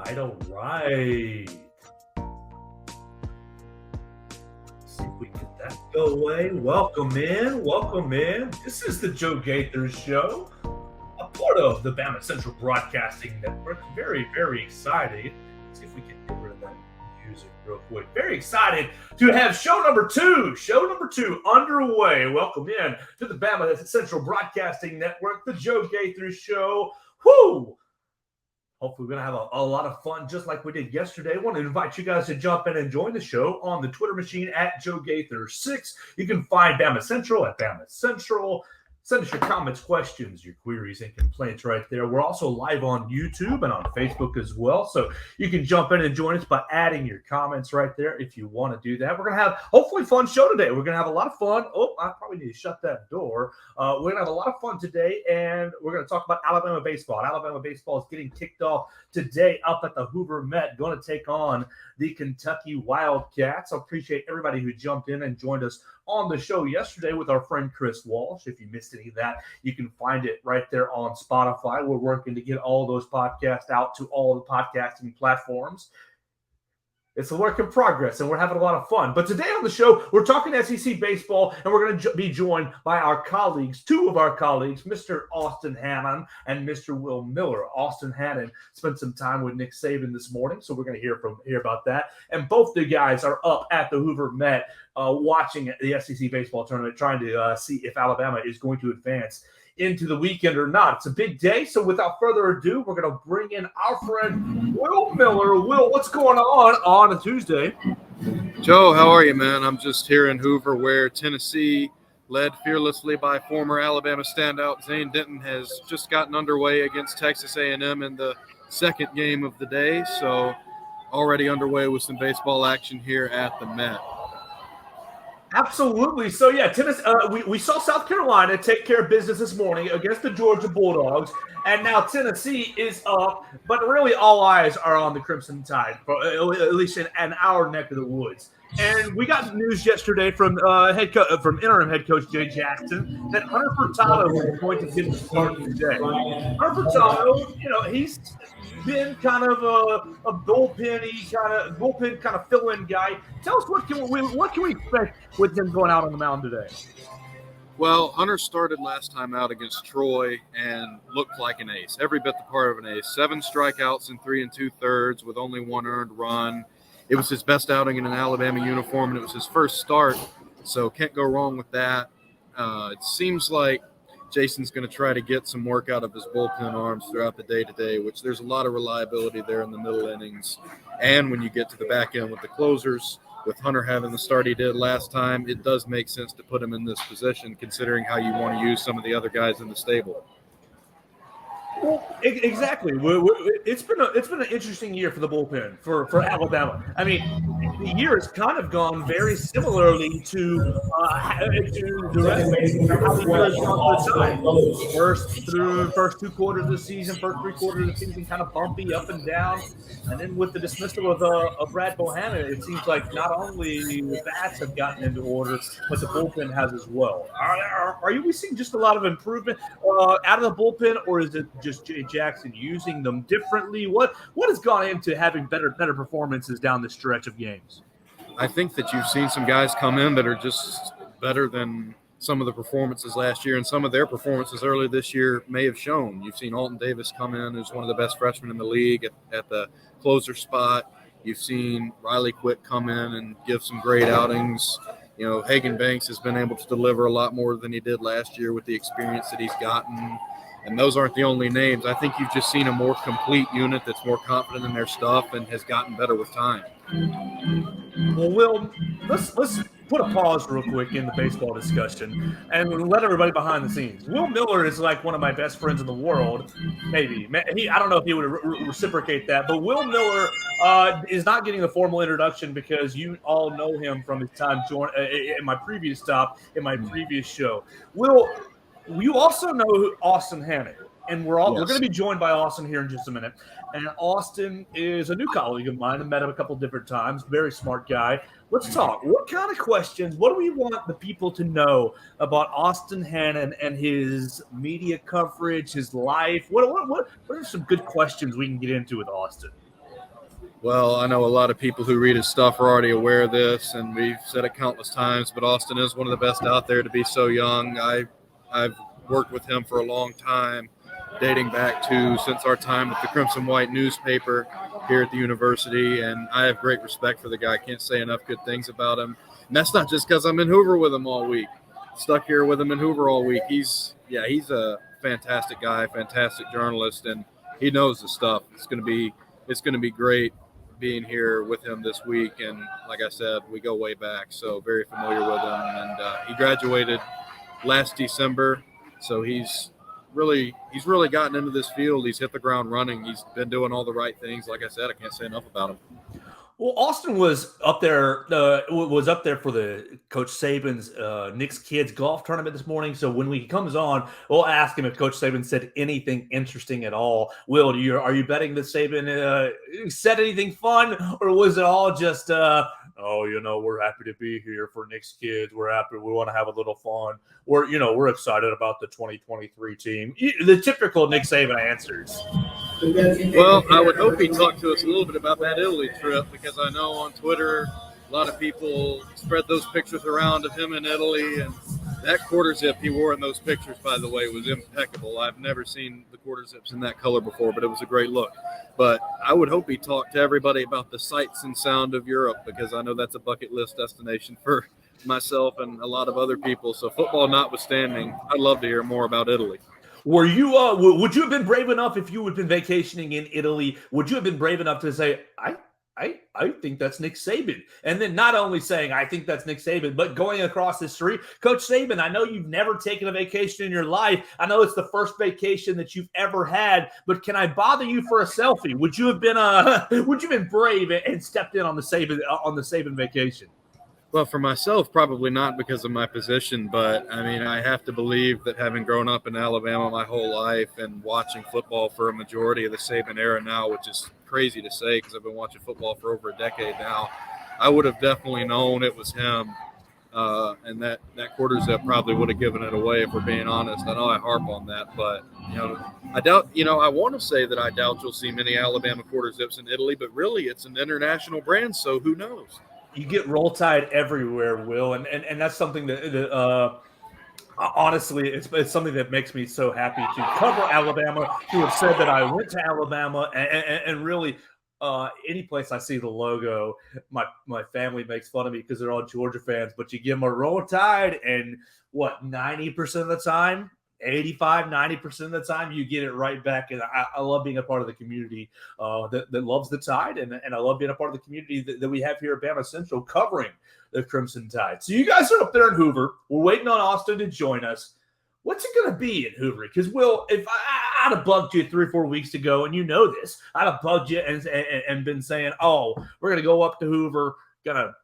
All right. See if we get that go away. Welcome in. This is the Joe Gaither Show, a part of the BamaCentral Broadcasting Network. Very, very excited. Let's see if we can get rid of that music real quick. Very excited to have show number two underway. Welcome in to the BamaCentral Broadcasting Network, the Joe Gaither Show. Woo! Hopefully, we're going to have a lot of fun just like we did yesterday. I want to invite you guys to jump in and join the show on the Twitter machine at Joe Gaither6. You can find BamaCentral at BamaCentral. Send us your comments, questions, your queries, and complaints right there. We're also live on YouTube and on Facebook as well. So you can jump in and join us by adding your comments right there if you want to do that. We're going to have, hopefully, fun show today. We're going to have a lot of fun. Oh, I probably need to shut that door. We're going to have a lot of fun today, and we're going to talk about Alabama baseball. Alabama baseball is getting kicked off today up at the Hoover Met, going to take on the Kentucky Wildcats. I appreciate everybody who jumped in and joined us on the show yesterday with our friend Chris Walsh. If you missed any of that, you can find it right there on Spotify. We're working to get all those podcasts out to all the podcasting platforms. It's a work in progress, and we're having a lot of fun. But today on the show, we're talking SEC baseball, and we're going to be joined by our colleagues, two of our colleagues, Mr. Austin Hannon and Mr. Will Miller. Austin Hannon spent some time with Nick Saban this morning, so we're going to hear about that. And both the guys are up at the Hoover Met watching the SEC baseball tournament, trying to see if Alabama is going to advance into the weekend or not. It's a big day, so without further ado, we're going to bring in our friend Will Miller. Will, what's going on a Tuesday? Joe, how are you, man? I'm just here in Hoover where Tennessee, led fearlessly by former Alabama standout Zane Denton, has just gotten underway against Texas A&M in the second game of the day, so already underway with some baseball action here at the Met. Absolutely. So, yeah, Tennessee, we saw South Carolina take care of business this morning against the Georgia Bulldogs, and now Tennessee is up, but really all eyes are on the Crimson Tide, at least in our neck of the woods. And we got news yesterday from interim head coach Jay Jackson that Hunter Furtado was going to get the start today. Hunter Furtado, he's been kind of a bullpen kind of fill-in guy. Tell us what can we expect with him going out on the mound today? Well, Hunter started last time out against Troy and looked like an ace, every bit the part of an ace. 7 strikeouts in 3 2/3 with only 1 earned run. It was his best outing in an Alabama uniform, and it was his first start, so can't go wrong with that. It seems like Jason's going to try to get some work out of his bullpen arms throughout the day today, which there's a lot of reliability there in the middle innings. And when you get to the back end with the closers, with Hunter having the start he did last time, it does make sense to put him in this position, considering how you want to use some of the other guys in the stable. Well, exactly. It's been an interesting year for the bullpen for Alabama. I mean, the year has kind of gone very similarly to the rest of how the year has gone for the side. First 2 quarters of the season, first 3 quarters of the season, kind of bumpy up and down, and then with the dismissal of Brad Bohannon, it seems like not only the bats have gotten into order, but the bullpen has as well. Are we seeing just a lot of improvement out of the bullpen, or is it just Jay Jackson using them differently? What has gone into having better performances down the stretch of games? I think that you've seen some guys come in that are just better than some of the performances last year, and some of their performances early this year may have shown. You've seen Alton Davis come in, who's one of the best freshmen in the league at the closer spot. You've seen Riley Quick come in and give some great outings. Hagan Banks has been able to deliver a lot more than he did last year with the experience that he's gotten. And those aren't the only names. I think you've just seen a more complete unit that's more confident in their stuff and has gotten better with time. Well, Will, let's put a pause real quick in the baseball discussion and let everybody behind the scenes. Will Miller is like one of my best friends in the world. Maybe. I don't know if he would reciprocate that, but Will Miller is not getting the formal introduction because you all know him from his time in my previous stop, in my previous show. Will, you also know Austin Hannon, and we're going to be joined by Austin here in just a minute. And Austin is a new colleague of mine. I met him a couple different times. Very smart guy. Let's talk. What kind of questions? What do we want the people to know about Austin Hannon and his media coverage, his life? What are some good questions we can get into with Austin? Well, I know a lot of people who read his stuff are already aware of this, and we've said it countless times, but Austin is one of the best out there to be so young. I've worked with him for a long time, dating back to since our time at the Crimson White newspaper here at the university, and I have great respect for the guy. I can't say enough good things about him. And that's not just because I'm in Hoover with him all week. Stuck here with him in Hoover all week. He's a fantastic guy, fantastic journalist, and he knows the stuff. It's going to be great being here with him this week. And like I said, we go way back, so very familiar with him. And he graduated last December, so he's really gotten into this field. He's hit the ground running. He's been doing all the right things. Like I said, I can't say enough about him. Well, Austin was up there for the Coach Saban's Nick's Kids golf tournament this morning. So when he comes on, we'll ask him if Coach Saban said anything interesting at all. Will, are you betting that Saban said anything fun, or was it all just we're happy to be here for Nick's Kids. We're happy. We want to have a little fun. We're excited about the 2023 team. The typical Nick Saban answers. Well, I would hope he talked to us a little bit about that Italy trip, because I know on Twitter a lot of people spread those pictures around of him in Italy, and that quarter zip he wore in those pictures, by the way, was impeccable. I've never seen the quarter zips in that color before, but it was a great look. But I would hope he talked to everybody about the sights and sound of Europe, because I know that's a bucket list destination for myself and a lot of other people. So football notwithstanding, I'd love to hear more about Italy. Were you? Would you have been brave enough if you had been vacationing in Italy? Would you have been brave enough to say, I think that's Nick Saban, and then not only saying I think that's Nick Saban, but going across the street, Coach Saban, I know you've never taken a vacation in your life. I know it's the first vacation that you've ever had, but can I bother you for a selfie? Would you have been brave and stepped in on the Saban vacation? Well, for myself, probably not because of my position, but I mean, I have to believe that having grown up in Alabama my whole life and watching football for a majority of the Saban era now, which is crazy to say because I've been watching football for over a decade now, I would have definitely known it was him. And that quarter zip probably would have given it away, if we're being honest. I know I harp on that, but I want to say that I doubt you'll see many Alabama quarter zips in Italy, but really it's an international brand, so who knows? You get Roll Tide everywhere, Will, and that's something that honestly, it's something that makes me so happy to cover Alabama, to have said that I went to Alabama, and really any place I see the logo, my family makes fun of me because they're all Georgia fans, but you give them a Roll Tide, and 90% of the time, 85-90% of the time, you get it right back. And I love being a part of the community that loves the Tide, and I love being a part of the community that we have here at BamaCentral covering the Crimson Tide. So you guys are up there in Hoover. We're waiting on Austin to join us. What's it going to be in Hoover? Because, Will, if I'd have bugged you 3 or 4 weeks ago, and you know this, I'd have bugged you and been saying, oh, we're going to go up to Hoover, going to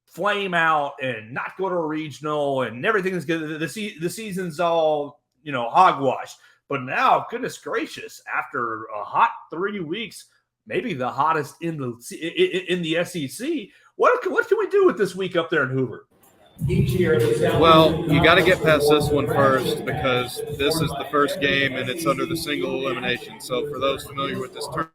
flame out and not go to a regional, and everything is good. The season's all hogwash. But now, goodness gracious, after a hot 3 weeks, maybe the hottest in the SEC, what can we do with this week up there in Hoover? Well, you got to get past this one first, because this is the first game and it's under the single elimination. So for those familiar with this tournament,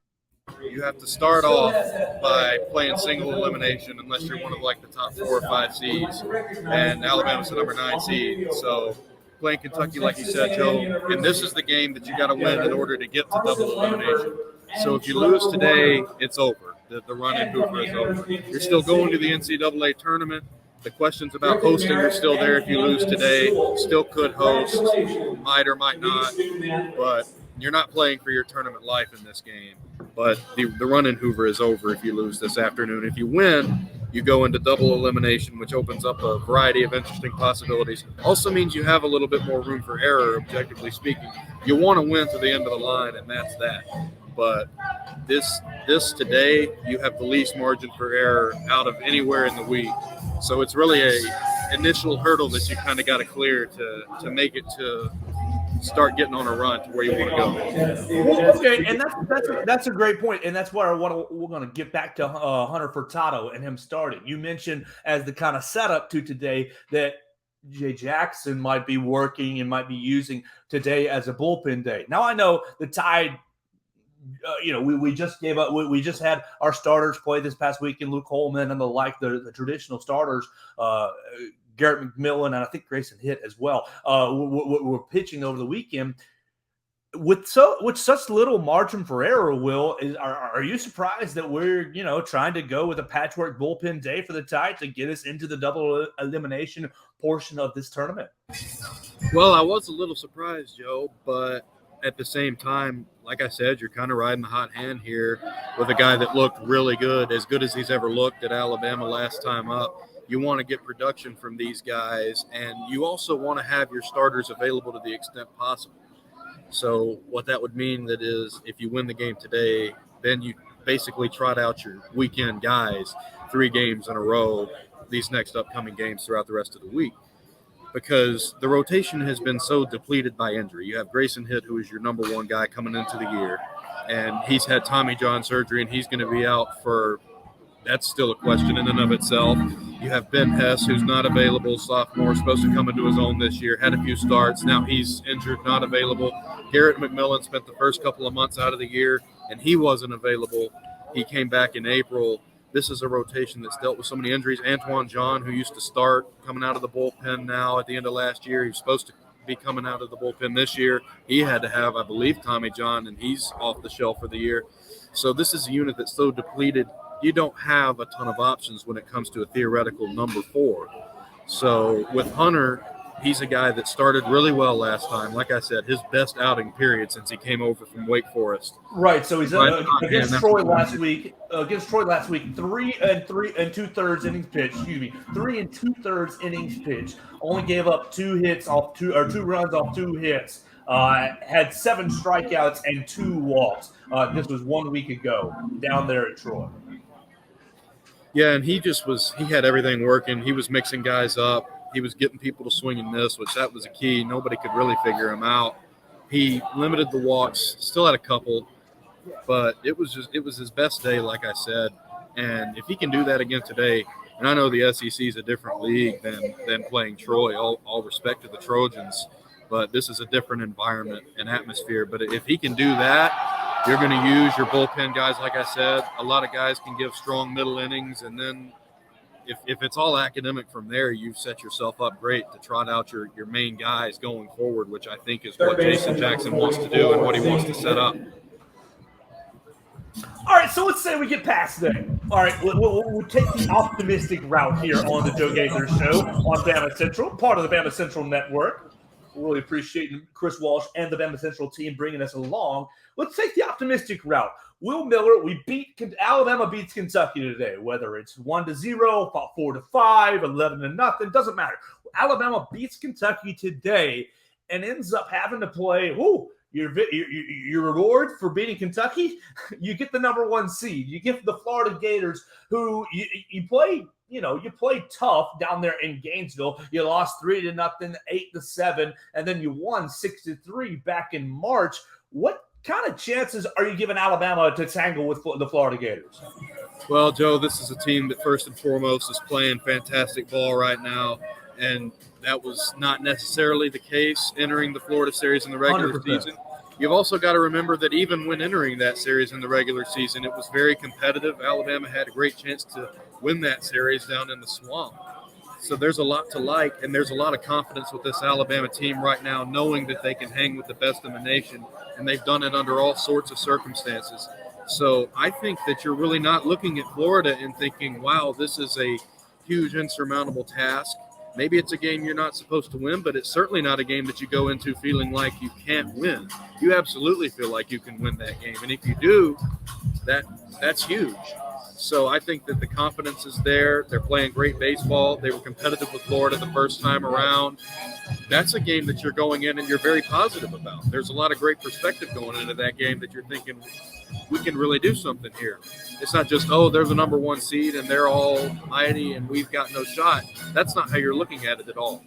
you have to start off by playing single elimination unless you're one of the top 4 or 5 seeds, and Alabama's the number 9 seed. So playing Kentucky, like you said, Joe, and this is the game that you got to win in order to get to double elimination. So if you lose today, it's over. The run in Hoover is over. You're still going to the NCAA tournament. The questions about hosting are still there. If you lose today, still could host, might or might not, but you're not playing for your tournament life in this game. But the run in Hoover is over if you lose this afternoon. If you win, you go into double elimination, which opens up a variety of interesting possibilities. Also means you have a little bit more room for error, objectively speaking. You want to win to the end of the line, and that's that. But this today, you have the least margin for error out of anywhere in the week. So it's really a initial hurdle that you kind of got to clear to make it to start getting on a run to where you want to go. Well, okay, and that's a great point, and that's where we're going to get back to Hunter Furtado and him starting. You mentioned as the kind of setup to today that Jay Jackson might be working and might be using today as a bullpen day. Now I know the Tide we just gave up. We just had our starters play this past weekend, Luke Holman and the traditional starters, Garrett McMillan, and I think Grayson Hitt as well. We're pitching over the weekend. With such little margin for error, Will, are you surprised that we're trying to go with a patchwork bullpen day for the Tide to get us into the double elimination portion of this tournament? Well, I was a little surprised, Joe, but at the same time, like I said, you're kind of riding the hot hand here with a guy that looked really good as he's ever looked at Alabama last time up. You want to get production from these guys, and you also want to have your starters available to the extent possible. So what that would mean that is if you win the game today, then you basically trot out your weekend guys 3 games in a row, these next upcoming games throughout the rest of the week, because the rotation has been so depleted by injury. You have Grayson Hitt, who is your number 1 guy coming into the year, and he's had Tommy John surgery, and he's going to be out for – that's still a question in and of itself. You have Ben Hess, who's not available, sophomore, supposed to come into his own this year, had a few starts. Now he's injured, not available. Garrett McMillan spent the first couple of months out of the year, and he wasn't available. He came back in April. This is a rotation that's dealt with so many injuries. Antoine John, who used to start, coming out of the bullpen now at the end of last year. He was supposed to be coming out of the bullpen this year. He had to have, I believe, Tommy John, and he's off the shelf for the year. So this is a unit that's so depleted. You don't have a ton of options when it comes to a theoretical number 4. So with Hunter, he's a guy that started really well last time. Like I said, his best outing period since he came over from Wake Forest. Right. So he's against Troy last week. 3 and 2/3 innings pitched. 3 and 2/3 innings pitched. Only gave up 2 hits off 2 runs off 2 hits. Had 7 strikeouts and 2 walks. This was 1 week ago down there at Troy. Yeah, and he had everything working. He was mixing guys up. He was getting people to swing and miss, which that was a key. Nobody could really figure him out. He limited the walks, still had a couple, but it was his best day, like I said. And if he can do that again today, and I know the SEC is a different league than playing Troy, all respect to the Trojans, but this is a different environment and atmosphere. But if he can do that, you're going to use your bullpen guys, like I said. A lot of guys can give strong middle innings, and then if it's all academic from there, you've set yourself up great to trot out your main guys going forward, which I think is what Jason Jackson wants to do and what he wants to set up. All right, so let's say we get past that. All right, we'll take the optimistic route here on the Joe Gaither Show on BamaCentral, part of the BamaCentral network. Really appreciating Chris Walsh and the BamaCentral team bringing us along. Let's take the optimistic route. Will Miller, Alabama beats Kentucky today, whether it's 1-0, 4-5, 11-0, doesn't matter. Alabama beats Kentucky today and ends up having to play. Your reward for beating Kentucky, you get the number 1 seed. You get the Florida Gators, who you play. You played tough down there in Gainesville. You lost 3-0, 8-7, and then you won 6-3 back in March. What kind of chances are you giving Alabama to tangle with the Florida Gators? Well, Joe, this is a team that first and foremost is playing fantastic ball right now, and that was not necessarily the case entering the Florida series in the regular 100%. season. You've also got to remember that even when entering that series in the regular season, it was very competitive. Alabama had a great chance to win that series down in the swamp. So there's a lot to like, and there's a lot of confidence with this Alabama team right now, knowing that they can hang with the best in the nation, and they've done it under all sorts of circumstances. So I think that you're really not looking at Florida and thinking, wow, this is a huge insurmountable task. Maybe it's a game you're not supposed to win, but it's certainly not a game that you go into feeling like you can't win. You absolutely feel like you can win that game. And if you do, that's huge. So I think that the confidence is there. They're playing great baseball. They were competitive with Florida the first time around. That's a game that you're going in and you're very positive about. There's a lot of great perspective going into that game that you're thinking, we can really do something here. It's not just, they're the number 1 seed and they're all mighty and we've got no shot. That's not how you're looking at it at all.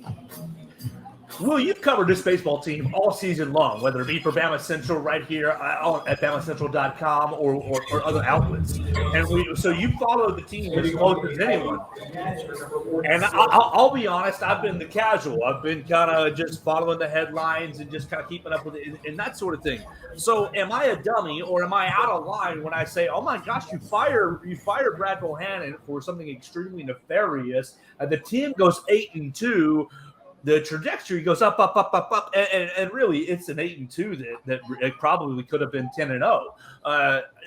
Will, you've covered this baseball team all season long, whether it be for BamaCentral right here at BamaCentral.com or other outlets. And so you follow the team as close as anyone. And I'll be honest, I've been the casual. I've been kind of just following the headlines and just kind of keeping up with it and that sort of thing. So am I a dummy or am I out of line when I say, oh my gosh, you fired Brad Bohannon for something extremely nefarious, and the team goes 8-2. The trajectory goes up, and really, it's an 8-2 that it probably could have been 10-0.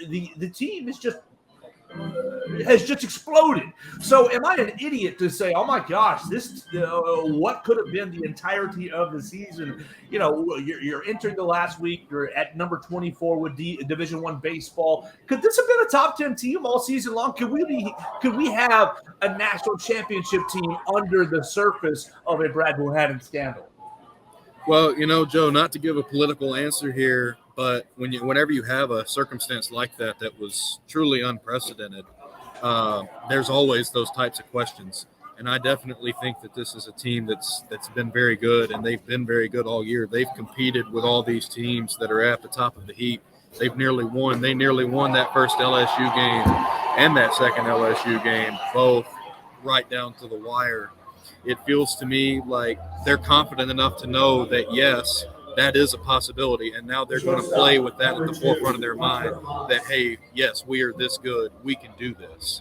The team has just exploded. So, am I an idiot to say, "Oh my gosh, this what could have been the entirety of the season?" You know, you're entering the last week. You're at number 24 with Division I baseball. Could this have been a top 10 team all season long? Could we have a national championship team under the surface of a Brad Bohannon scandal? Well, you know, Joe, not to give a political answer here, but whenever you have a circumstance like that was truly unprecedented, there's always those types of questions. And I definitely think that this is a team that's been very good, and they've been very good all year. They've competed with all these teams that are at the top of the heap. They nearly won that first LSU game and that second LSU game, both right down to the wire. It feels to me like they're confident enough to know that, yes, that is a possibility, and now they're going to play with that at the forefront of their mind that, hey, yes, we are this good. We can do this.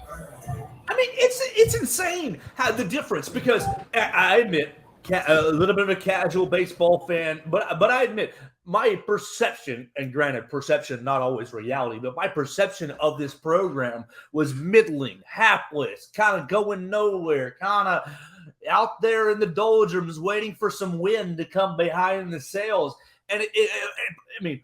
I mean, it's insane how the difference, because I admit a little bit of a casual baseball fan, but I admit my perception, and granted, perception not always reality, but my perception of this program was middling, hapless, kind of going nowhere, kind of out there in the doldrums waiting for some wind to come behind the sails. And I mean,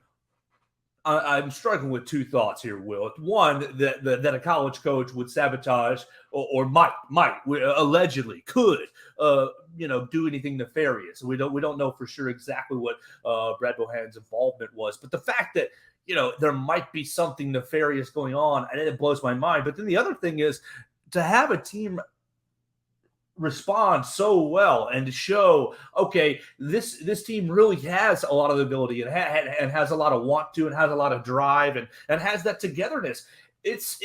I'm struggling with two thoughts here, Will. One, that a college coach would sabotage or might allegedly could do anything nefarious. We don't know for sure exactly what Brad Bohannon's involvement was, but the fact that there might be something nefarious going on, and it blows my mind. But then the other thing is to have a team respond so well and to show, okay, this team really has a lot of ability and has a lot of want to and has a lot of drive and has that togetherness. It's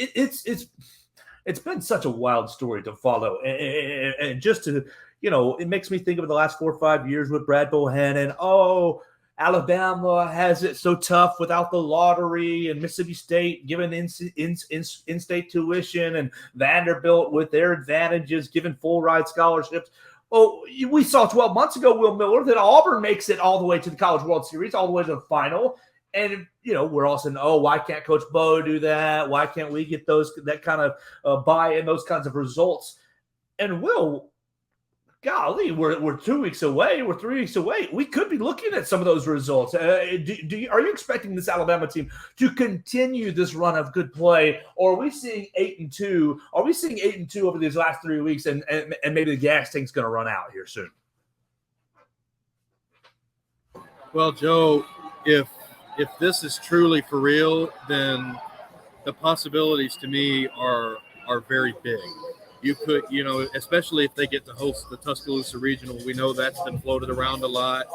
been such a wild story to follow, and just to it makes me think of the last 4 or 5 years with Brad Bohannon. Oh, Alabama has it so tough without the lottery, and Mississippi State giving in-state tuition, and Vanderbilt with their advantages giving full ride scholarships. Oh, we saw 12 months ago, Will Miller, that Auburn makes it all the way to the College World Series, all the way to the final. And, we're all saying, oh, why can't Coach Bo do that? Why can't we get that kind of buy-in, those kinds of results? And Will, golly, we're 2 weeks away. We're 3 weeks away. We could be looking at some of those results. Are you expecting this Alabama team to continue this run of good play, or are we seeing 8-2? Are we seeing 8-2 over these last 3 weeks, and maybe the gas tank's going to run out here soon? Well, Joe, if this is truly for real, then the possibilities to me are very big. You could, especially if they get to host the Tuscaloosa Regional, we know that's been floated around a lot.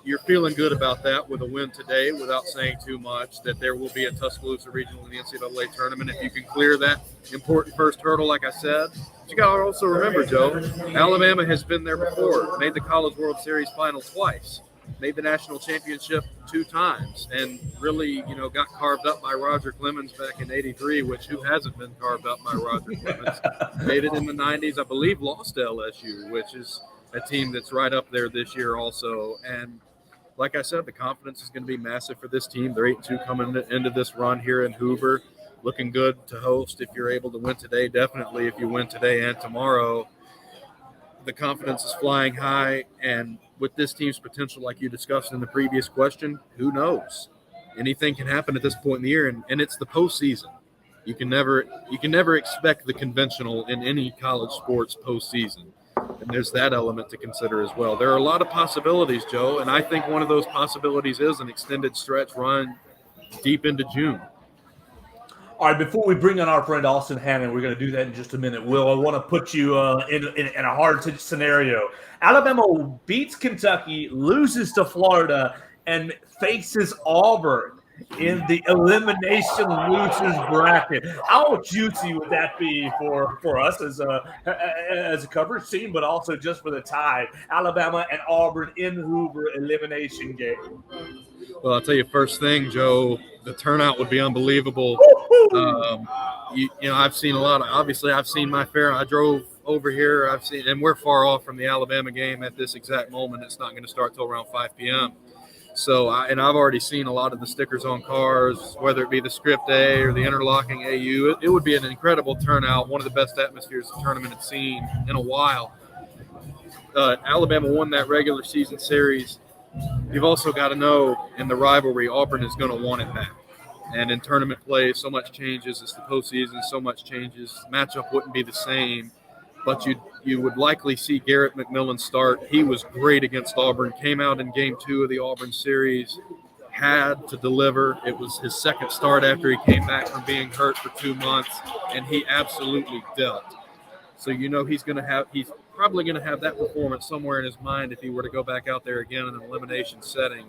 You're feeling good about that with a win today without saying too much, that there will be a Tuscaloosa Regional in the NCAA tournament. If you can clear that important first hurdle, like I said. But you got to also remember, Joe, Alabama has been there before, made the College World Series final twice, made the national championship 2 times, and really, got carved up by Roger Clemens back in '83, which who hasn't been carved up by Roger Clemens? Made it in the '90s, I believe, lost to LSU, which is a team that's right up there this year also. And like I said, the confidence is going to be massive for this team. They're 8-2 coming into this run here in Hoover, looking good to host if you're able to win today. Definitely if you win today and tomorrow. The confidence is flying high, and with this team's potential, like you discussed in the previous question, who knows? Anything can happen at this point in the year, and it's the postseason. You can never expect the conventional in any college sports postseason, and there's that element to consider as well. There are a lot of possibilities, Joe, and I think one of those possibilities is an extended stretch run deep into June. All right, before we bring on our friend Austin Hannon, we're going to do that in just a minute. Will, I want to put you in a hard scenario. Alabama beats Kentucky, loses to Florida, and faces Auburn in the elimination losers bracket. How juicy would that be for us as a coverage team, but also just for the tie? Alabama and Auburn in Hoover elimination game. Well, I'll tell you first thing, Joe, the turnout would be unbelievable. I've seen a lot of, obviously I've seen my fair. I drove over here. And we're far off from the Alabama game at this exact moment. It's not going to start till around 5 p.m. So, I've already seen a lot of the stickers on cars, whether it be the Script A or the interlocking AU. It would be an incredible turnout, one of the best atmospheres the tournament has seen in a while. Alabama won that regular season series. You've also got to know in the rivalry, Auburn is going to want it back. And in tournament play, so much changes. It's the postseason, so much changes. Matchup wouldn't be the same, but you would likely see Garrett McMillan start. He was great against Auburn, came out in game 2 of the Auburn series, had to deliver. It was his second start after he came back from being hurt for 2 months, and he absolutely dealt. So he's probably going to have that performance somewhere in his mind if he were to go back out there again in an elimination setting.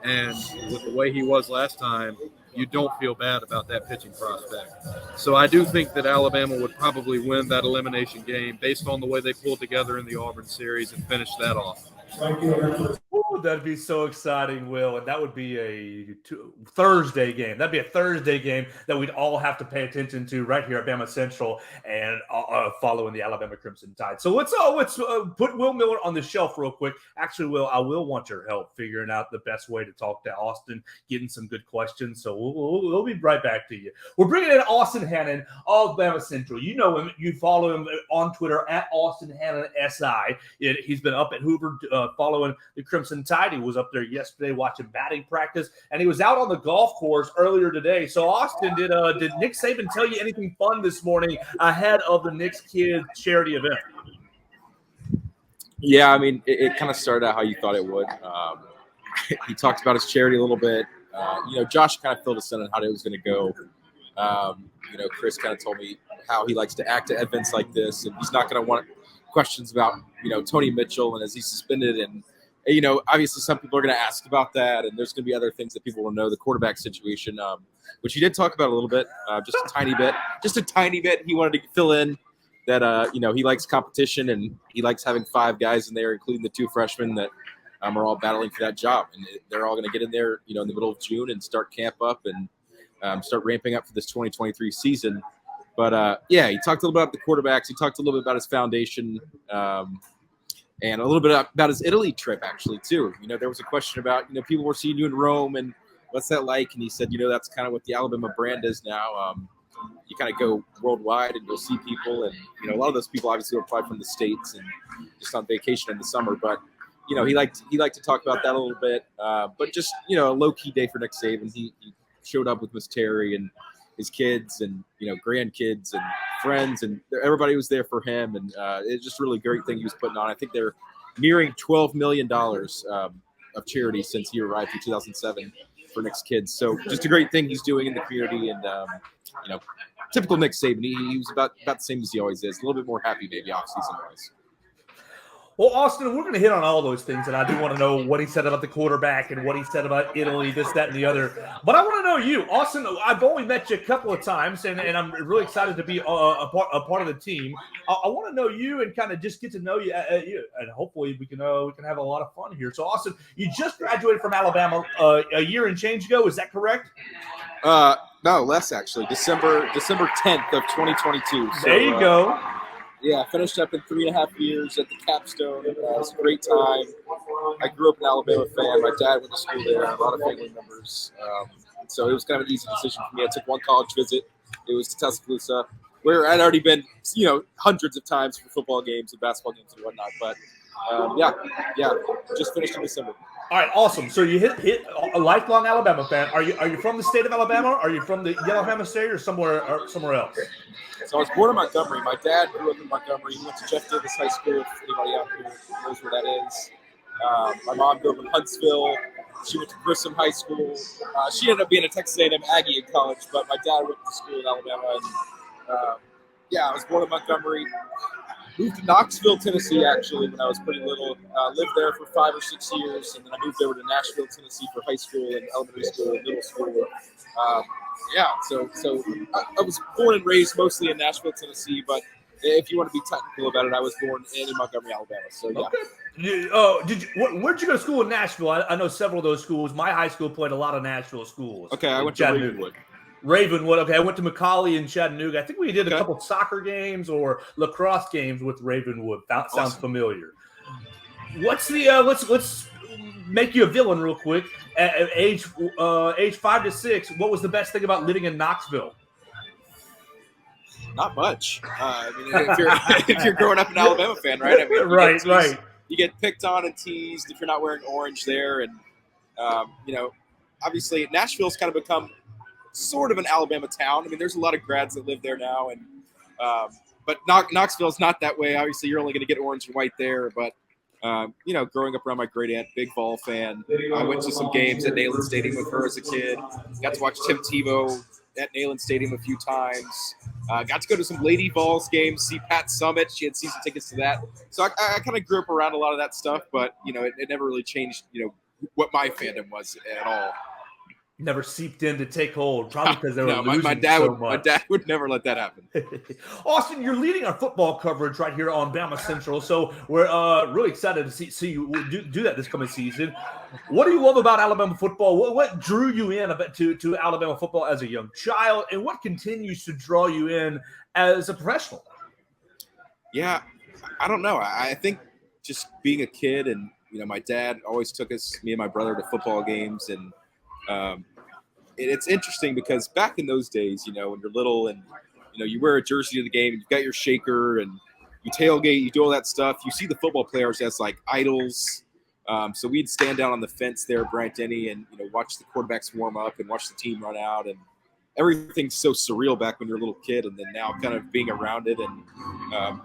And with the way he was last time, you don't feel bad about that pitching prospect. So I do think that Alabama would probably win that elimination game based on the way they pulled together in the Auburn series and finish that off. Ooh, that'd be so exciting, Will. And that would be a Thursday game. That'd be a Thursday game that we'd all have to pay attention to right here at BamaCentral and following the Alabama Crimson Tide. So let's put Will Miller on the shelf real quick. Actually, Will, I will want your help figuring out the best way to talk to Austin, getting some good questions. So we'll be right back to you. We're bringing in Austin Hannon of BamaCentral. You know him. You follow him on Twitter at Austin Hannon SI. He's been up at Hoover following the Crimson Tide. He was up there yesterday watching batting practice, and he was out on the golf course earlier today. So, Austin, did Nick Saban tell you anything fun this morning ahead of the Knicks Kids charity event? Yeah, I mean, it kind of started out how you thought it would. He talked about his charity a little bit. Josh kind of filled us in on how it was going to go. Chris kind of told me how he likes to act at events like this, and he's not going to want questions about, Tony Mitchell and is he suspended, and obviously some people are going to ask about that, and there's going to be other things that people will know, the quarterback situation, which he did talk about a little bit, just a tiny bit. He wanted to fill in that he likes competition and he likes having 5 guys in there, including the 2 freshmen that are all battling for that job, and they're all going to get in there in the middle of June and start camp up and start ramping up for this 2023 season. But he talked a little bit about the quarterbacks. He talked a little bit about his foundation, and a little bit about his Italy trip, actually, too. There was a question about, people were seeing you in Rome, and what's that like? And he said, that's kind of what the Alabama brand is now. You kind of go worldwide and you'll see people, and a lot of those people obviously are probably from the States and just on vacation in the summer. But he liked to talk about that a little bit. But just a low key day for Nick Saban. He showed up with Miss Terry and his kids and grandkids and friends, and everybody was there for him, and it's just a really great thing he was putting on. I think they're nearing $12 million of charity since he arrived in 2007 for Nick's kids. So just a great thing he's doing in the community, and typical Nick Saban. He was about the same as he always is, a little bit more happy maybe off season wise. Well, Austin, we're going to hit on all those things, and I do want to know what he said about the quarterback and what he said about Italy, this, that, and the other. But I want to know you, Austin. I've only met you a couple of times, and I'm really excited to be a part of the team. I want to know you and kind of just get to know you, and hopefully we can have a lot of fun here. So, Austin, you just graduated from Alabama a year and change ago. Is that correct? No, less actually. December 10th of 2022. So, there you go. Yeah, I finished up in 3.5 years at the Capstone. It was a great time. I grew up an Alabama fan. My dad went to school there, a lot of family members. So it was kind of an easy decision for me. I took one college visit. It was to Tuscaloosa, where I'd already been, hundreds of times for football games and basketball games and whatnot. But just finished in December. All right, awesome. So you hit a lifelong Alabama fan. Are you from the state of Alabama? Are you from the Yellowhammer State or somewhere else? So I was born in Montgomery. My dad grew up in Montgomery. He went to Jeff Davis High School. If anybody out here knows where that is. My mom grew up in Huntsville. She went to Grissom High School. She ended up being a Texas A&M Aggie in college, but my dad went to school in Alabama. And, I was born in Montgomery. Moved to Knoxville, Tennessee, actually, when I was pretty little. Lived there for 5 or 6 years, and then I moved over to Nashville, Tennessee for high school and elementary school and middle school. So I was born and raised mostly in Nashville, Tennessee, but if you want to be technical about it, I was born in Montgomery, Alabama. So, yeah. Okay. Where'd you go to school in Nashville? I know several of those schools. My high school played a lot of Nashville schools. Okay, I went to Ravenwood. Ravenwood. Okay, I went to McCallie and Chattanooga. I think we did a couple soccer games or lacrosse games with Ravenwood. That sounds familiar. What's the let's make you a villain real quick. At age 5 to 6, what was the best thing about living in Knoxville? Not much. I mean, if you're growing up an Alabama fan, right? I mean, right. You get picked on and teased if you're not wearing orange there, and obviously Nashville's kind of become sort of an Alabama town. I mean, there's a lot of grads that live there now, and but Knoxville's not that way. Obviously, you're only going to get orange and white there. But growing up around my great aunt, big ball fan. I went to some games at Neyland Stadium with her as a kid. Got to watch Tim Tebow at Neyland Stadium a few times. Got to go to some Lady Vols games, see Pat Summit. She had season tickets to that. So I kind of grew up around a lot of that stuff, but it never really changed what my fandom was at all. Never seeped in to take hold, probably because they were losing my dad so much. My dad would never let that happen. Austin, you're leading our football coverage right here on BamaCentral, so we're really excited to see you do that this coming season. What do you love about Alabama football? What drew you in to Alabama football as a young child, and what continues to draw you in as a professional? Yeah, I don't know. I think just being a kid, and my dad always took me and my brother to football games, and it's interesting because back in those days, when you're little and you wear a jersey to the game, you've got your shaker and you tailgate, you do all that stuff. You see the football players as like idols. So we'd stand down on the fence there, Bryant Denny, and watch the quarterbacks warm up and watch the team run out, and everything's so surreal back when you're a little kid, and then now kind of being around it and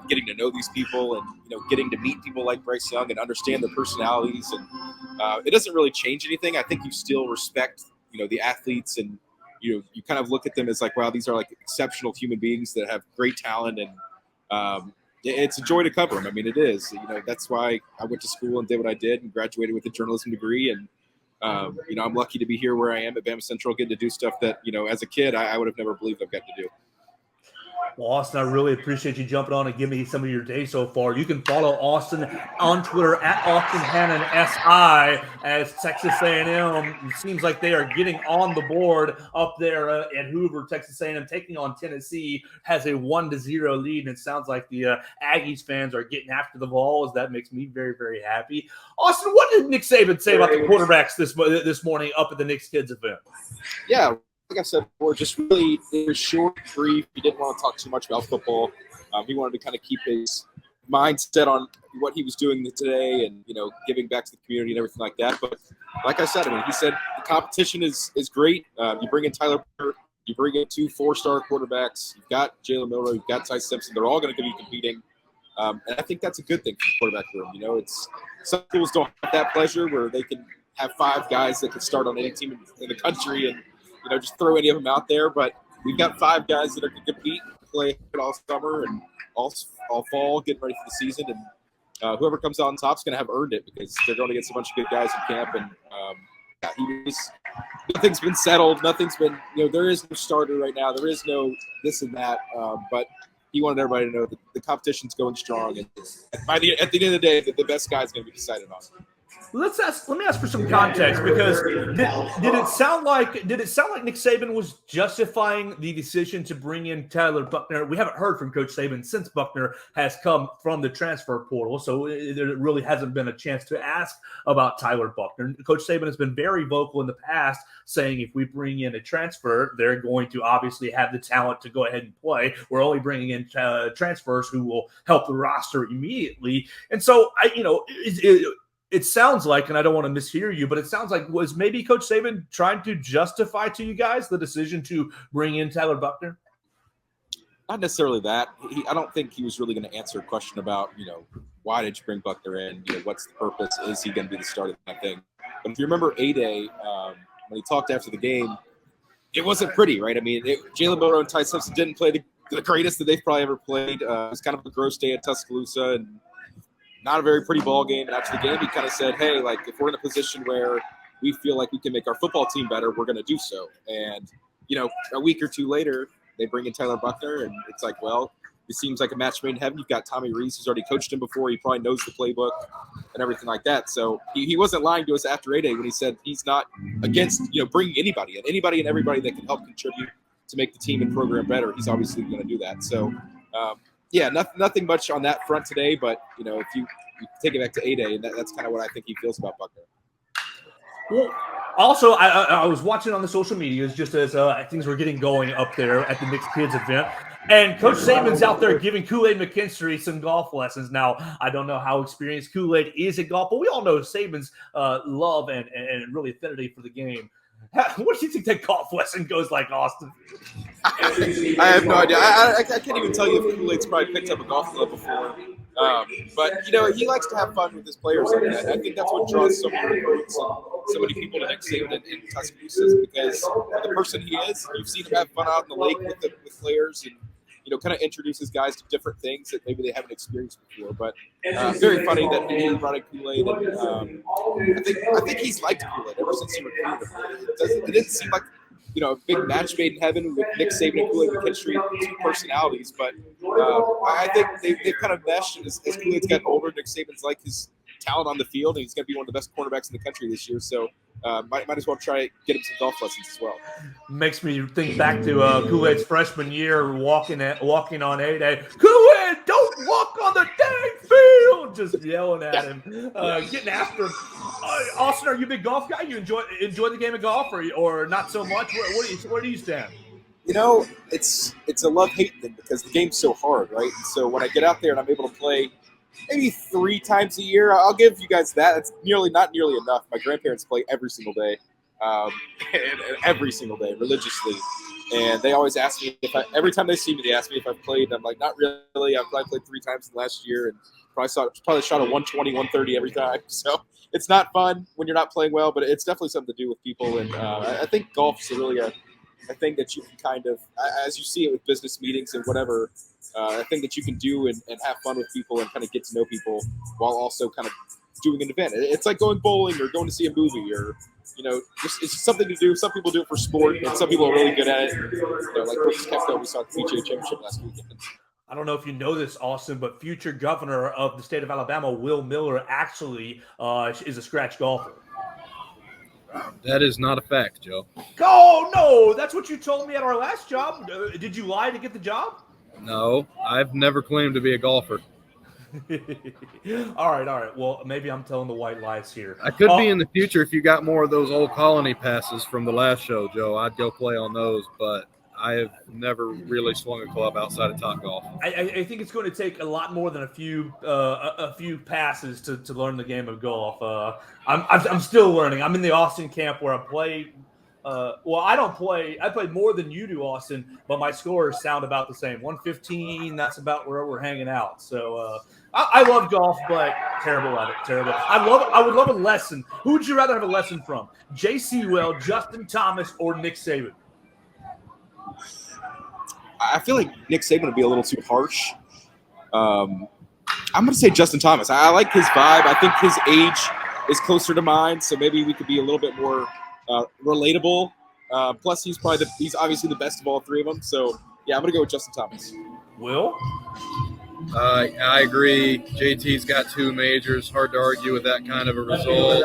getting to know these people and getting to meet people like Bryce Young and understand their personalities, and it doesn't really change anything. I think you still respect the athletes, and you kind of look at them as like, wow, these are like exceptional human beings that have great talent, and it's a joy to cover them. I mean, it is. That's why I went to school and did what I did and graduated with a journalism degree, and I'm lucky to be here where I am at BamaCentral, getting to do stuff that as a kid I would have never believed I've got to do. Well, Austin, I really appreciate you jumping on and giving me some of your day so far. You can follow Austin on Twitter at Austin Hannon SI as Texas A&M. It seems like they are getting on the board up there at Hoover. Texas A&M taking on Tennessee has a 1-0 lead, and it sounds like the Aggies fans are getting after the Vols. That makes me very, very happy. Austin, what did Nick Saban say about the quarterbacks this morning up at the Knicks Kids event? Yeah. Like I said before, just really it was short, brief. He didn't want to talk too much about football. He wanted to kind of keep his mindset on what he was doing today and, giving back to the community and everything like that. But like I said, he said the competition is great. You bring in Tyler Burke, you bring in 2 4-star quarterbacks. You've got Jalen Milroe, you've got Ty Simpson. They're all going to be competing. And I think that's a good thing for the quarterback room. It's some schools don't have that pleasure where they can have 5 guys that can start on any team in the country and just throw any of them out there. But we've got 5 guys that are going to compete, play all summer and all fall, getting ready for the season. And whoever comes out on top is going to have earned it because they're going against a bunch of good guys in camp. And nothing's been settled. Nothing's been, there is no starter right now. There is no this and that. But he wanted everybody to know that the competition's going strong. And at the end of the day, the best guy is going to be decided on. Let me ask for some context, because did it sound like Nick Saban was justifying the decision to bring in Tyler Buchner? We haven't heard from Coach Saban since Buchner has come from the transfer portal, so there really hasn't been a chance to ask about Tyler Buchner. Coach Saban has been very vocal in the past, saying if we bring in a transfer, they're going to obviously have the talent to go ahead and play. We're only bringing in transfers who will help the roster immediately, and so it sounds like, and I don't want to mishear you, but it sounds like was maybe Coach Saban trying to justify to you guys the decision to bring in Tyler Buchner? Not necessarily that. I don't think he was really going to answer a question about, why did you bring Buchner in? What's the purpose? Is he going to be the starter? I think. But if you remember A-Day, when he talked after the game, it wasn't pretty, right? I mean, Jalen Milroe and Ty Simpson didn't play the greatest that they've probably ever played. It was kind of a gross day at Tuscaloosa and not a very pretty ball game. And after the game, he kind of said, hey, like, if we're in a position where we feel like we can make our football team better, we're going to do so. And, a week or two later, they bring in Tyler Buckner, and it's like, well, it seems like a match made in heaven. You've got Tommy Reese, who's already coached him before. He probably knows the playbook and everything like that. So he wasn't lying to us after A-Day when he said he's not against, bringing anybody and everybody that can help contribute to make the team and program better. He's obviously going to do that. So, nothing much on that front today. But, if you take it back to A-Day, and that's kind of what I think he feels about Buckner. Well, also, I was watching on the social medias just as things were getting going up there at the Knicks Kids event. And Coach Saban's out there giving Kool-Aid McKinstry some golf lessons. Now, I don't know how experienced Kool-Aid is at golf, but we all know Saban's love and really affinity for the game. What do you think that golf lesson goes like, Austin? I have no idea. I can't even tell you if Kool-Aid's probably picked up a golf club before. But he likes to have fun with his players. I think that's what draws so many recruits and so many people to Nick Saban in Tuscaloosa, because the person he is. You've seen him have fun out in the lake with players, and kind of introduces guys to different things that maybe they haven't experienced before. But very funny that he brought in Kool-Aid, and I think he's liked Kool-Aid ever since he recruited him. It didn't seem like a big match made in heaven with Nick Saban and Kool-Aid McKinstry, two personalities. But I think they've kind of meshed. And as Kool-Aid's gotten older, Nick Saban's like his talent on the field, and he's going to be one of the best quarterbacks in the country this year. So might as well try get him some golf lessons as well. Makes me think back to Kool-Aid's freshman year, walking on A-Day. Kool-Aid, don't walk on the dang field! Just yelling at him, getting after him. Austin, are you a big golf guy? You enjoy the game of golf, or not so much? Where do you stand? It's a love-hate thing, because the game's so hard, right? And so when I get out there and I'm able to play maybe 3 times a year, I'll give you guys that. It's not nearly enough. My grandparents play every single day, religiously. And they always ask me every time they see me, they ask me if I've played. I'm like, not really. I've probably played 3 times in the last year, and probably shot a 120, 130 every time. So it's not fun when you're not playing well, but it's definitely something to do with people. And I think golf is really a thing that you can kind of, as you see it with business meetings and whatever, a thing that you can do and have fun with people and kind of get to know people while also kind of doing an event. It's like going bowling or going to see a movie, or it's something to do. Some people do it for sport, and some people are really good at it. Like Brooks Koepka, we saw at the PGA Championship last weekend. I don't know if you know this, Austin, but future governor of the state of Alabama, Will Miller, actually is a scratch golfer. That is not a fact, Joe. Oh, no, that's what you told me at our last job. Did you lie to get the job? No, I've never claimed to be a golfer. All right. Well, maybe I'm telling the white lies here. I could be in the future if you got more of those old colony passes from the last show, Joe. I'd go play on those, but I have never really swung a club outside of Topgolf. I think it's going to take a lot more than a few passes to learn the game of golf. I'm still learning. I'm in the Austin camp where I play. I don't play. I play more than you do, Austin, but my scores sound about the same. 115. That's about where we're hanging out. So I love golf, but terrible at it. Terrible. I would love a lesson. Who would you rather have a lesson from? J.C. Well, Justin Thomas, or Nick Saban? I feel like Nick Saban would be a little too harsh. I'm going to say Justin Thomas. I like his vibe. I think his age is closer to mine, so maybe we could be a little bit more relatable. Plus, he's obviously the best of all 3 of them. So, yeah, I'm going to go with Justin Thomas. Will? I agree. JT's got 2 majors. Hard to argue with that kind of a result.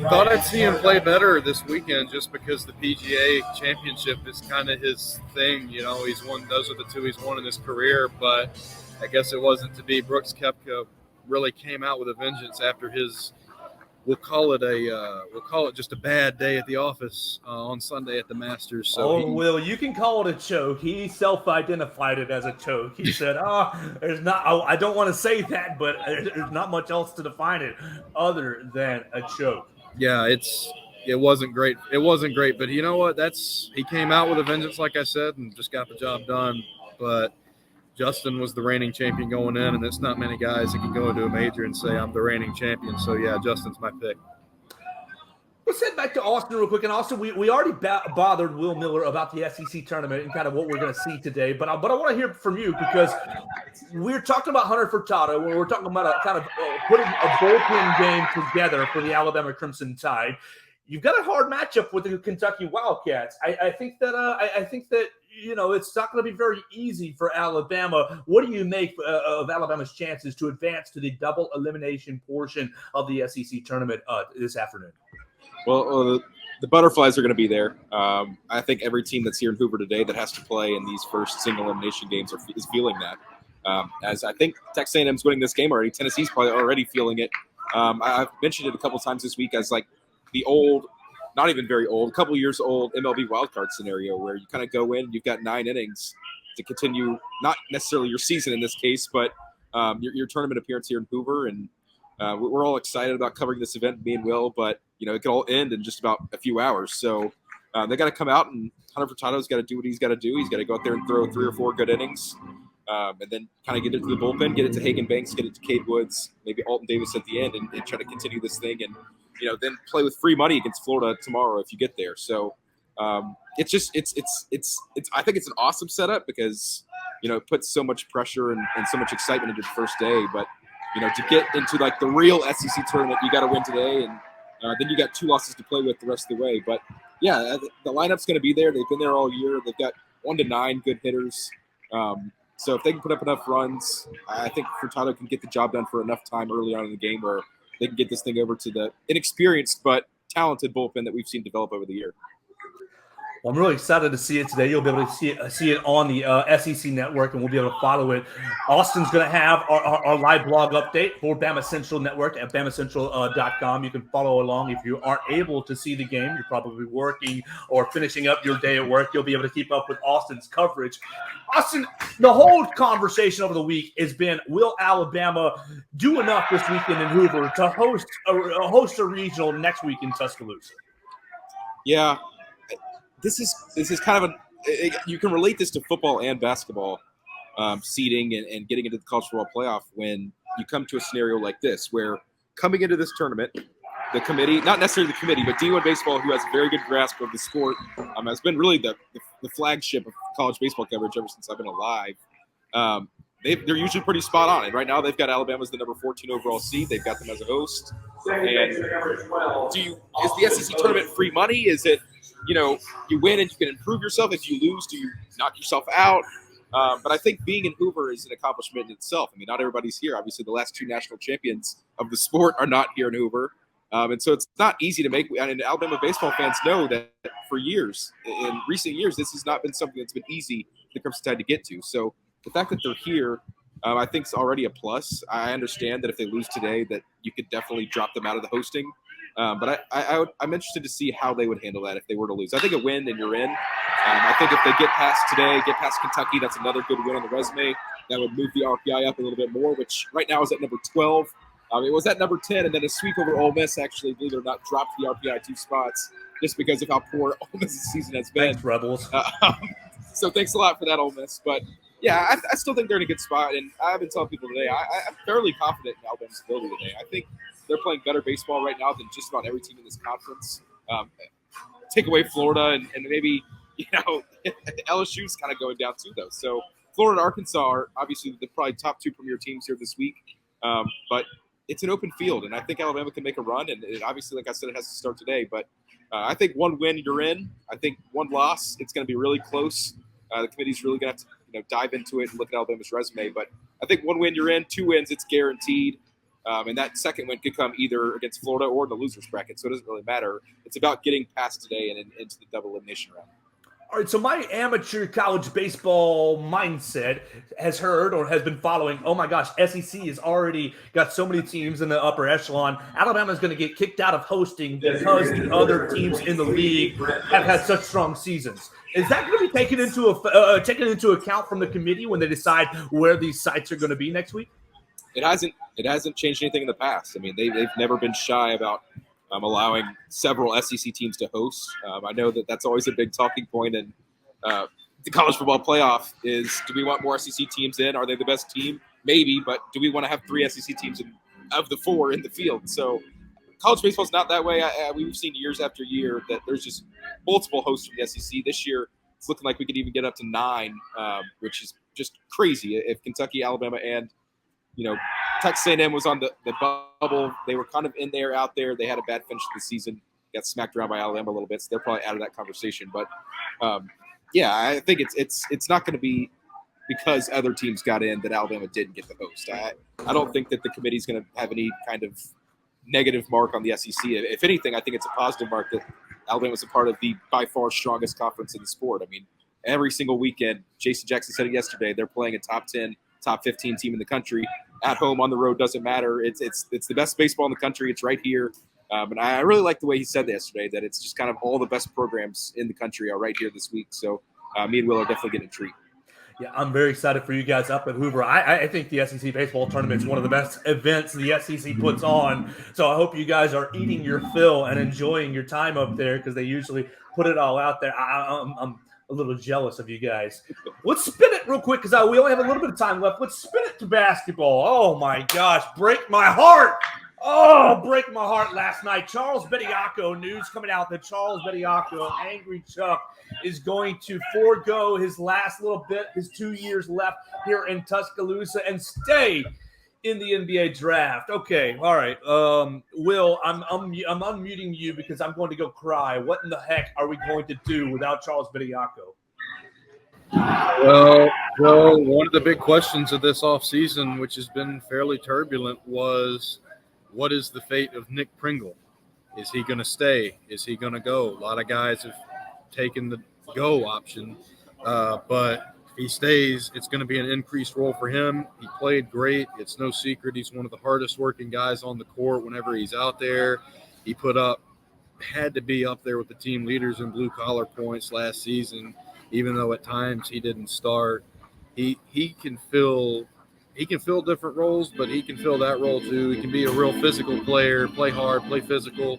Thought I'd see him play better this weekend just because the PGA Championship is kind of his thing. He's won. Those are the 2 he's won in his career. But I guess it wasn't to be. Brooks Koepka really came out with a vengeance after his. We'll call it just a bad day at the office on Sunday at the Masters. So Will, you can call it a choke. He self-identified it as a choke. He said, there's not. I don't want to say that, but there's not much else to define it other than a choke. Yeah, it wasn't great. It wasn't great, but you know what? He came out with a vengeance, like I said, and just got the job done. But Justin was the reigning champion going in, and it's not many guys that can go into a major and say I'm the reigning champion. So, yeah, Justin's my pick. Let's head back to Austin real quick. And Austin, we already bothered Will Miller about the SEC tournament and kind of what we're going to see today. But I want to hear from you because we're talking about Hunter Furtado. We're talking about putting a bullpen game together for the Alabama Crimson Tide. You've got a hard matchup with the Kentucky Wildcats. I think that it's not going to be very easy for Alabama. What do you make of Alabama's chances to advance to the double elimination portion of the SEC tournament this afternoon? Well, the Butterflies are going to be there. I think every team that's here in Hoover today that has to play in these first single elimination games is feeling that. As I think Texas A&M's winning this game already. Tennessee's probably already feeling it. I've mentioned it a couple times this week as like the old, not even very old, a couple years old MLB wildcard scenario where you kind of go in, you've got 9 innings to continue, not necessarily your season in this case, but your tournament appearance here in Hoover. And we're all excited about covering this event, me and Will, but it could all end in just about a few hours. So they got to come out, and Hunter Furtado's got to do what he's got to do. He's got to go out there and throw 3 or 4 good innings, and then kind of get it to the bullpen, get it to Hagen Banks, get it to Cade Woods, maybe Alton Davis at the end, and try to continue this thing, and then play with free money against Florida tomorrow if you get there. So it's I think it's an awesome setup because it puts so much pressure and so much excitement into the first day, but to get into like the real SEC tournament, you got to win today, and then you got 2 losses to play with the rest of the way. But yeah, the lineup's going to be there. They've been there all year. They've got 1 to 9 good hitters. So if they can put up enough runs, I think Furtado can get the job done for enough time early on in the game where they can get this thing over to the inexperienced but talented bullpen that we've seen develop over the year. Well, I'm really excited to see it today. You'll be able to see it on the SEC Network, and we'll be able to follow it. Austin's going to have our live blog update for BamaCentral Network at BamaCentral.com. You can follow along. If you aren't able to see the game, you're probably working or finishing up your day at work, you'll be able to keep up with Austin's coverage. Austin, the whole conversation over the week has been, will Alabama do enough this weekend in Hoover to host a regional next week in Tuscaloosa? Yeah. This is kind of you can relate this to football and basketball seeding and getting into the college football playoff when you come to a scenario like this where coming into this tournament, the committee, not necessarily the committee, but D1 Baseball, who has a very good grasp of the sport, has been really the flagship of college baseball coverage ever since I've been alive. They're usually pretty spot on. And right now they've got Alabama as the number 14 overall seed. They've got them as a host. And is the SEC tournament free money? Is it, you win and you can improve yourself. If you lose, do you knock yourself out? But I think being in Hoover is an accomplishment in itself. I mean, not everybody's here. Obviously, the last 2 national champions of the sport are not here in Hoover. And so it's not easy to make. And Alabama baseball fans know that for years, in recent years, this has not been something that's been easy for the Crimson Tide to get to. So the fact that they're here, I think is already a plus. I understand that if they lose today, that you could definitely drop them out of the hosting. But I'm interested to see how they would handle that if they were to lose. I think a win, then you're in. I think if they get past today, get past Kentucky, that's another good win on the resume. That would move the RPI up a little bit more, which right now is at number 12. It was at number 10, and then a sweep over Ole Miss actually, believe it or not, dropped the RPI 2 spots just because of how poor Ole Miss's season has been. Thanks, Rebels. So thanks a lot for that, Ole Miss. But, yeah, I still think they're in a good spot, and I've been telling people today, I'm fairly confident in Alabama's ability today. I think they're playing better baseball right now than just about every team in this conference. Take away Florida and maybe, LSU's kind of going down too, though. So Florida and Arkansas are obviously the probably top 2 premier teams here this week. But it's an open field, and I think Alabama can make a run. And obviously, like I said, it has to start today. But I think 1 win, you're in. I think 1 loss, it's going to be really close. The committee's really going to have to dive into it and look at Alabama's resume. But I think 1 win, you're in. 2 wins, it's guaranteed. And that second win could come either against Florida or in the loser's bracket, so it doesn't really matter. It's about getting past today and into the double elimination round. All right, so my amateur college baseball mindset has heard or has been following, oh my gosh, SEC has already got so many teams in the upper echelon. Alabama's going to get kicked out of hosting because the other teams in the league have had such strong seasons. Is that going to be taken into account from the committee when they decide where these sites are going to be next week? It hasn't changed anything in the past. I mean, they've never been shy about allowing several SEC teams to host. I know that's always a big talking point in the college football playoff is, do we want more SEC teams in? Are they the best team? Maybe, but do we want to have 3 SEC teams of the 4 in the field? So college baseball's not that way. We've seen years after year that there's just multiple hosts from the SEC. This year, it's looking like we could even get up to 9, which is just crazy. If Kentucky, Alabama, and Texas A&M was on the bubble, they were kind of in there, out there. They had a bad finish to the season, got smacked around by Alabama a little bit, so they're probably out of that conversation. But I think it's not going to be because other teams got in that Alabama didn't get the host. I don't think that the committee's going to have any kind of negative mark on the SEC. If anything, I think it's a positive mark that Alabama was a part of the by far strongest conference in the sport. I mean, every single weekend, Jason Jackson said it yesterday, they're playing a top 10, top 15 team in the country. At home, on the road, doesn't matter. It's the best baseball in the country. It's right here. And I really like the way he said that yesterday, that it's just kind of all the best programs in the country are right here this week. So me and Will are definitely getting a treat. Yeah, I'm very excited for you guys up at Hoover. I think the SEC baseball tournament is one of the best events the SEC puts on. So I hope you guys are eating your fill and enjoying your time up there, because they usually put it all out there. I'm a little jealous of you guys. Let's spin it real quick, because we only have a little bit of time left. Let's spin it to basketball. Oh, my gosh. Break my heart. Oh, break my heart last night. Charles Bediako, news coming out that Charles Bediako, Angry Chuck, is going to forego his last little bit, his 2 years left here in Tuscaloosa, and stay in the NBA draft. Okay, all right. Will, I'm unmuting you because I'm going to go cry. What in the heck are we going to do without Charles Bediako? Well, Joe, one of the big questions of this offseason, which has been fairly turbulent, was what is the fate of Nick Pringle? Is he going to stay? Is he going to go? A lot of guys have taken the go option, but if he stays, it's going to be an increased role for him. He played great. It's no secret he's one of the hardest working guys on the court whenever he's out there. He had to be up there with the team leaders in blue collar points last season, even though at times he didn't start. He can fill different roles, but he can fill that role too. He can be a real physical player, play hard, play physical.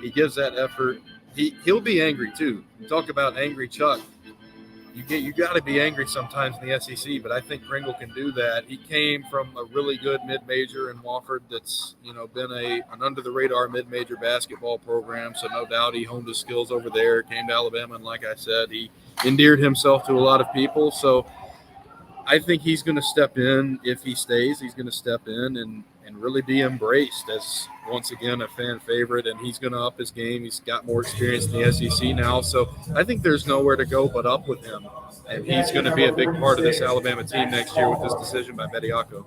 He gives that effort. He'll be angry too. Talk about angry Chuck. You got to be angry sometimes in the SEC, but I think Pringle can do that. He came from a really good mid-major in Wofford that's been an under-the-radar mid-major basketball program, so no doubt he honed his skills over there, came to Alabama, and like I said, he endeared himself to a lot of people. So I think he's going to step in. If he stays, he's going to step in and really be embraced as, once again, a fan favorite, and he's going to up his game. He's got more experience in the SEC now, so I think there's nowhere to go but up with him, and he's going to be a big part of this Alabama team next year with this decision by Bediako.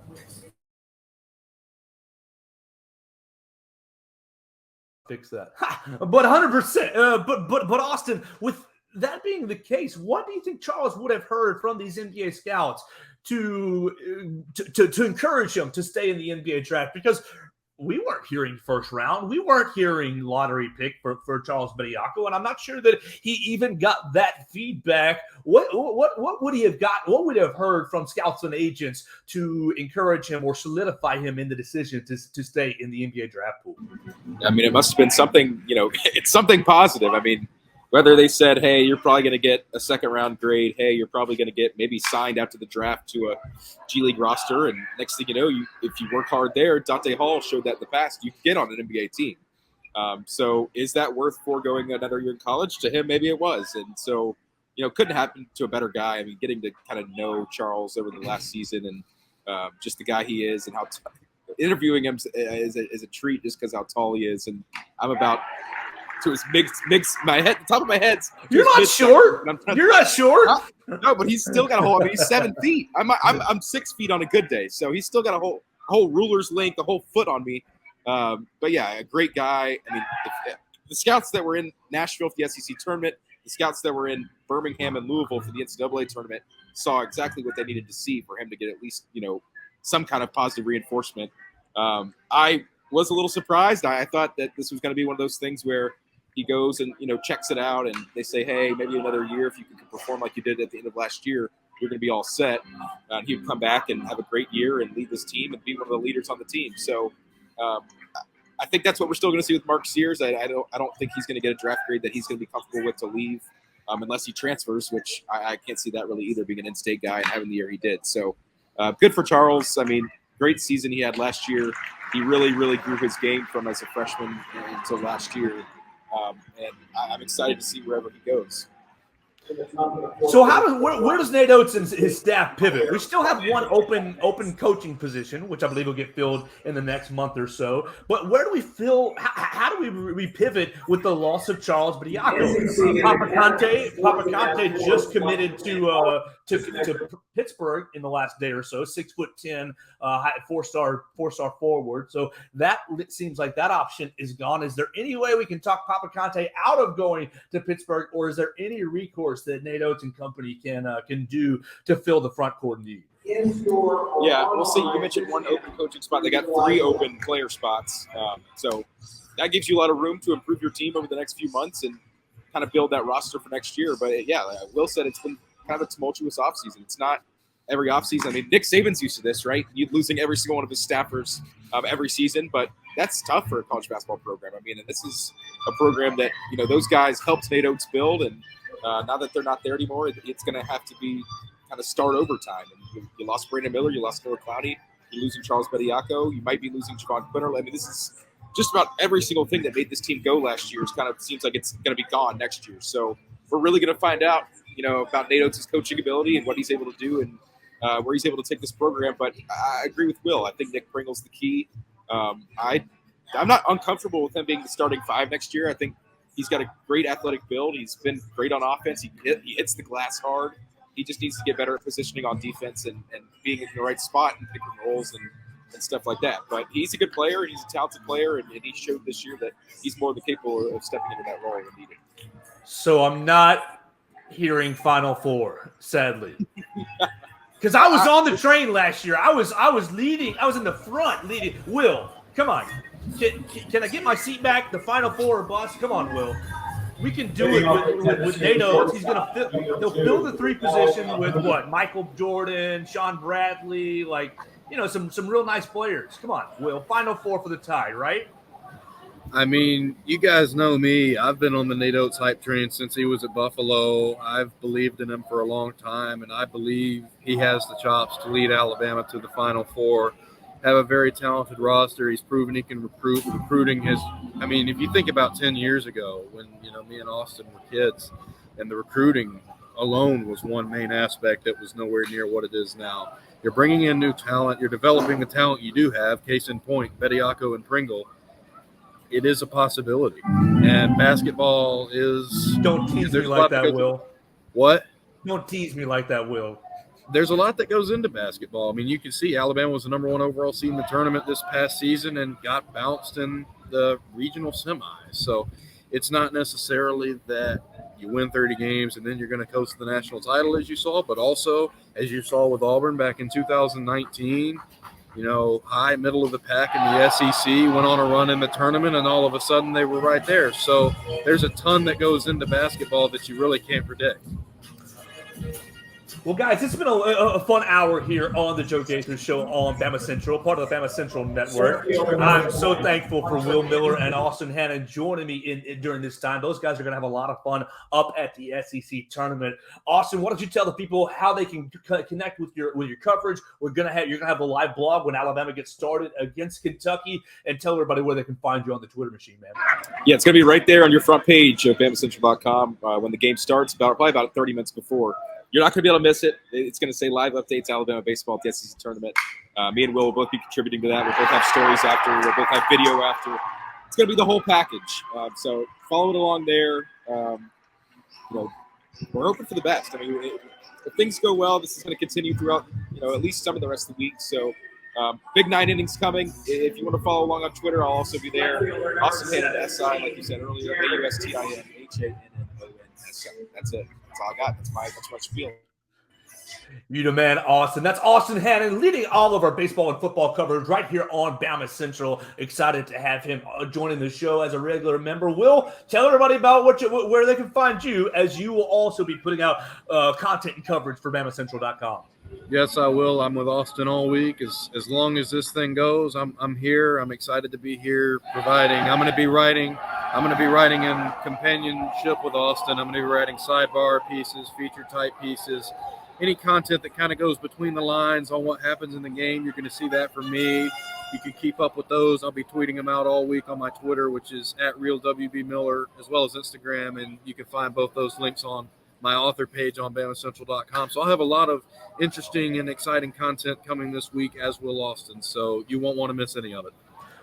Fix that. But 100%. But Austin, with that being the case, what do you think Charles would have heard from these NBA scouts to encourage him to stay in the NBA draft? Because we weren't hearing first round. We weren't hearing lottery pick for Charles Bediako, and I'm not sure that he even got that feedback. What would he have got? What would he have heard from scouts and agents to encourage him or solidify him in the decision to stay in the NBA draft pool? I mean, it must have been something, it's something positive. I mean, whether they said, hey, you're probably going to get a second-round grade, hey, you're probably going to get maybe signed after the draft to a G League roster, and next thing you know, if you work hard there, Dante Hall showed that in the past, you can get on an NBA team. So is that worth foregoing another year in college? To him, maybe it was. And so, couldn't happen to a better guy. I mean, getting to kind of know Charles over the last season and just the guy he is and how interviewing him is a treat just because how tall he is. And I'm about – to his mix my head, the top of my head. You're not short. You're not short. No, but he's still got a whole. I mean, he's 7 feet. I'm 6 feet on a good day, so he's still got a whole ruler's length, a whole foot on me. But yeah, a great guy. I mean, the scouts that were in Nashville for the SEC tournament, the scouts that were in Birmingham and Louisville for the NCAA tournament saw exactly what they needed to see for him to get at least some kind of positive reinforcement. I was a little surprised. I thought that this was going to be one of those things where he goes and, checks it out, and they say, hey, maybe another year, if you can perform like you did at the end of last year, you're going to be all set. And he would come back and have a great year and lead this team and be one of the leaders on the team. So I think that's what we're still going to see with Mark Sears. I don't think he's going to get a draft grade that he's going to be comfortable with to leave unless he transfers, which I can't see that really either, being an in-state guy and having the year he did. So good for Charles. I mean, great season he had last year. He really, really grew his game from as a freshman until last year. And I'm excited to see wherever he goes. So where does Nate Oates and his staff pivot? We still have one open coaching position, which I believe will get filled in the next month or so. But where do we fill? How do we pivot with the loss of Charles Bediako? Papa Conte just committed to Pittsburgh in the last day or so. 6'10", four-star forward. So that seems like that option is gone. Is there any way we can talk Papa Conte out of going to Pittsburgh, or is there any recourse that Nate Oates and company can do to fill the front court need? Yeah, we'll see. You mentioned one open coaching spot. They got 3 open player spots. So that gives you a lot of room to improve your team over the next few months and kind of build that roster for next year. But yeah, Will said it's been kind of a tumultuous offseason. It's not every offseason. I mean, Nick Saban's used to this, right? You losing every single one of his staffers every season, but that's tough for a college basketball program. I mean, and this is a program that, those guys helped Nate Oates build, and now that they're not there anymore, it's going to have to be kind of start over time. And you lost Brandon Miller, you lost Noah Clowney, you're losing Charles Bediako, you might be losing Javon Quinterl. I mean, this is just about every single thing that made this team go last year. It kind of seems like it's going to be gone next year. So we're really going to find out, about Nate Oates' coaching ability and what he's able to do and where he's able to take this program. But I agree with Will. I think Nick Pringle's the key. I'm not uncomfortable with him being the starting 5 next year. I think he's got a great athletic build. He's been great on offense. He hits the glass hard. He just needs to get better at positioning on defense and being in the right spot and picking roles and stuff like that. But he's a good player, and he's a talented player, and he showed this year that he's more than capable of stepping into that role when needed. So I'm not hearing Final Four, sadly. Because I was on the train last year. I was leading. I was in the front leading. Will, come on. Can I get my seat back? The Final Four or bust? Come on, Will. We can do it with Nate Oates. He'll fill the 3 position with what? Michael Jordan, Sean Bradley, some real nice players. Come on, Will. Final Four for the Tide, right? I mean, you guys know me. I've been on the Nate Oates hype train since he was at Buffalo. I've believed in him for a long time, and I believe he has the chops to lead Alabama to the Final Four. Have a very talented roster. He's proven he can recruit. Recruiting if you think about 10 years ago when, me and Austin were kids, and the recruiting alone was one main aspect that was nowhere near what it is now. You're bringing in new talent. You're developing the talent you do have. Case in point, Bediako and Pringle. It is a possibility. And basketball is... Don't tease me like that, Will. What? Don't tease me like that, Will. There's a lot that goes into basketball. I mean, you can see Alabama was the number 1 overall seed in the tournament this past season and got bounced in the regional semis. So it's not necessarily that you win 30 games and then you're going to coast the national title as you saw, but also as you saw with Auburn back in 2019, high middle of the pack in the SEC, went on a run in the tournament, and all of a sudden they were right there. So there's a ton that goes into basketball that you really can't predict. Well, guys, it's been a fun hour here on the Joe Gaither Show on BamaCentral, part of the BamaCentral network. I'm so thankful for Will Miller and Austin Hannon joining me during this time. Those guys are going to have a lot of fun up at the SEC tournament. Austin, why don't you tell the people how they can connect with your coverage? You're going to have a live blog when Alabama gets started against Kentucky, and tell everybody where they can find you on the Twitter machine, man. Yeah, it's going to be right there on your front page of BamaCentral.com when the game starts, probably about 30 minutes before. You're not going to be able to miss it. It's going to say live updates, Alabama baseball at the SEC tournament. Me and Will both be contributing to that. We'll both have stories after. We'll both have video after. It's going to be the whole package. So follow it along there. We're hoping for the best. I mean, if things go well, this is going to continue throughout, at least some of the rest of the week. So big 9 innings coming. If you want to follow along on Twitter, I'll also be there. Austin Hannon, SI, like you said earlier, AUSTINHANNON. That's it. That's all I got. That's my spiel. You the man, Austin. That's Austin Hannon leading all of our baseball and football coverage right here on BamaCentral. Excited to have him joining the show as a regular member. Will, tell everybody about where they can find you, as you will also be putting out content and coverage for BamaCentral.com. Yes, I will. I'm with Austin all week. As long as this thing goes, I'm here. I'm excited to be here providing. I'm going to be writing in companionship with Austin. I'm going to be writing sidebar pieces, feature type pieces, any content that kind of goes between the lines on what happens in the game, you're going to see that from me. You can keep up with those. I'll be tweeting them out all week on my Twitter, which is @RealWBMiller, as well as Instagram, and you can find both those links on my author page on BamaCentral.com. So I'll have a lot of interesting and exciting content coming this week, as will Austin. So you won't want to miss any of it.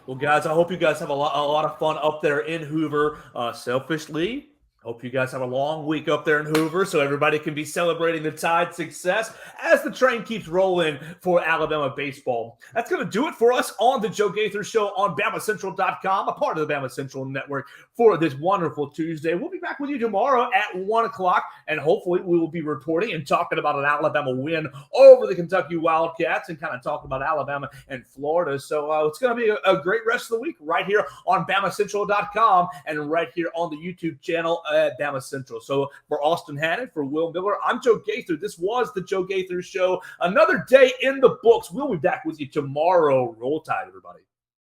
Well, guys, I hope you guys have a lot of fun up there in Hoover. Selfishly, hope you guys have a long week up there in Hoover so everybody can be celebrating the Tide success as the train keeps rolling for Alabama baseball. That's going to do it for us on the Joe Gaither Show on BamaCentral.com, a part of the BamaCentral network, for this wonderful Tuesday. We'll be back with you tomorrow at 1 o'clock, and hopefully we will be reporting and talking about an Alabama win over the Kentucky Wildcats and kind of talking about Alabama and Florida. So it's going to be a great rest of the week right here on BamaCentral.com and right here on the YouTube channel at Bama Central. So for Austin Hannon, for Will Miller, I'm Joe Gaither. This was the Joe Gaither Show. Another day in the books. We'll be back with you tomorrow. Roll Tide, everybody.